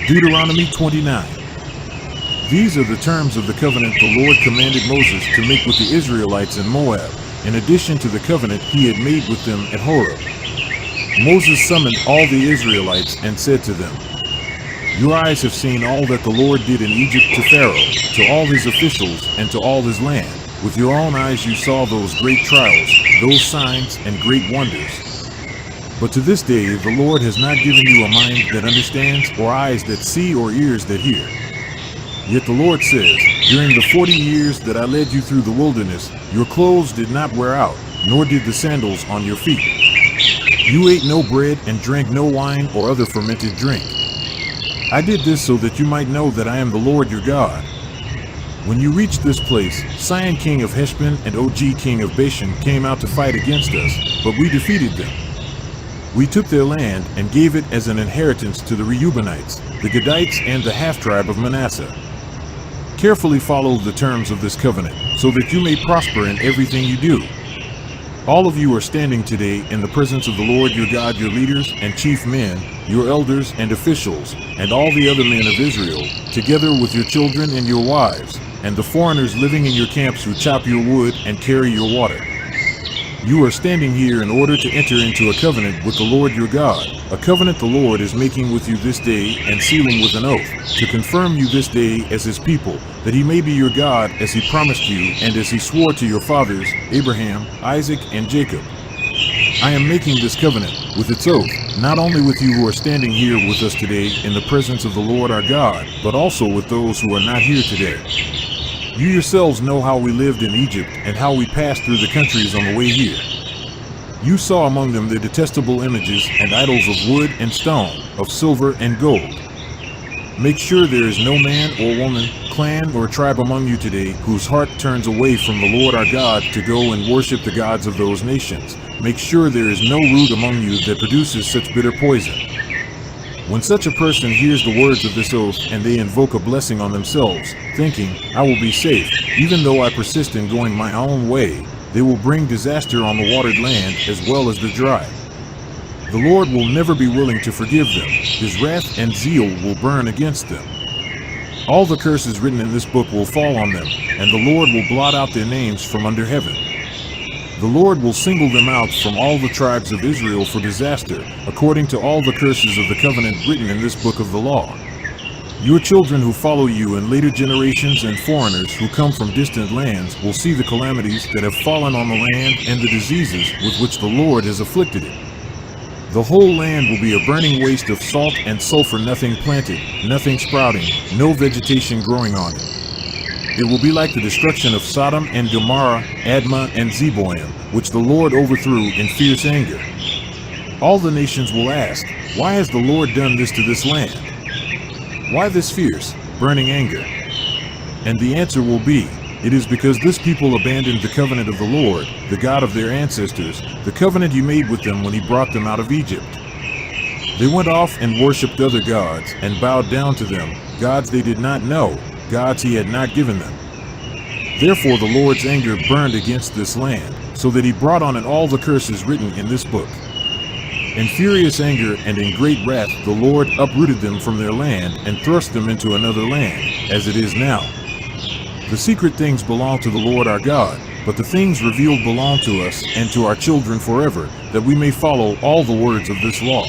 Deuteronomy 29. These are the terms of the covenant the Lord commanded Moses to make with the Israelites in Moab, in addition to the covenant he had made with them at Horeb. Moses summoned all the Israelites and said to them, "Your eyes have seen all that the Lord did in Egypt to Pharaoh, to all his officials, and to all his land. With your own eyes you saw those great trials, those signs and great wonders. But to this day the Lord has not given you a mind that understands, or eyes that see, or ears that hear. Yet the Lord says, during the 40 years that I led you through the wilderness, your clothes did not wear out, nor did the sandals on your feet. You ate no bread and drank no wine or other fermented drink. I did this so that you might know that I am the Lord your God. When you reached this place, Sihon king of Heshbon and Og king of Bashan came out to fight against us, but we defeated them. We took their land and gave it as an inheritance to the Reubenites, the Gadites, and the half-tribe of Manasseh. Carefully follow the terms of this covenant, so that you may prosper in everything you do. All of you are standing today in the presence of the Lord your God, your leaders and chief men, your elders and officials, and all the other men of Israel, together with your children and your wives, and the foreigners living in your camps who chop your wood and carry your water. You are standing here in order to enter into a covenant with the Lord your God, a covenant the Lord is making with you this day and sealing with an oath, to confirm you this day as his people, that he may be your God as he promised you and as he swore to your fathers, Abraham, Isaac, and Jacob. I am making this covenant with its oath, not only with you who are standing here with us today in the presence of the Lord our God, but also with those who are not here today. You yourselves know how we lived in Egypt and how we passed through the countries on the way here. You saw among them their detestable images and idols of wood and stone, of silver and gold. Make sure there is no man or woman, clan or tribe among you today whose heart turns away from the Lord our God to go and worship the gods of those nations. Make sure there is no root among you that produces such bitter poison. When such a person hears the words of this oath and they invoke a blessing on themselves, thinking, I will be safe, even though I persist in going my own way, they will bring disaster on the watered land as well as the dry. The Lord will never be willing to forgive them. His wrath and zeal will burn against them. All the curses written in this book will fall on them, and the Lord will blot out their names from under heaven. The Lord will single them out from all the tribes of Israel for disaster, according to all the curses of the covenant written in this book of the law. Your children who follow you in later generations and foreigners who come from distant lands will see the calamities that have fallen on the land and the diseases with which the Lord has afflicted it. The whole land will be a burning waste of salt and sulfur, nothing planted, nothing sprouting, no vegetation growing on it. It will be like the destruction of Sodom and Gomorrah, Admah and Zeboim, which the Lord overthrew in fierce anger. All the nations will ask, why has the Lord done this to this land? Why this fierce, burning anger? And the answer will be, it is because this people abandoned the covenant of the Lord, the God of their ancestors, the covenant he made with them when he brought them out of Egypt. They went off and worshipped other gods and bowed down to them, gods they did not know, gods he had not given them. Therefore the Lord's anger burned against this land, so that he brought on it all the curses written in this book. In furious anger and in great wrath the Lord uprooted them from their land and thrust them into another land, as it is now. The secret things belong to the Lord our God, but the things revealed belong to us and to our children forever, that we may follow all the words of this law.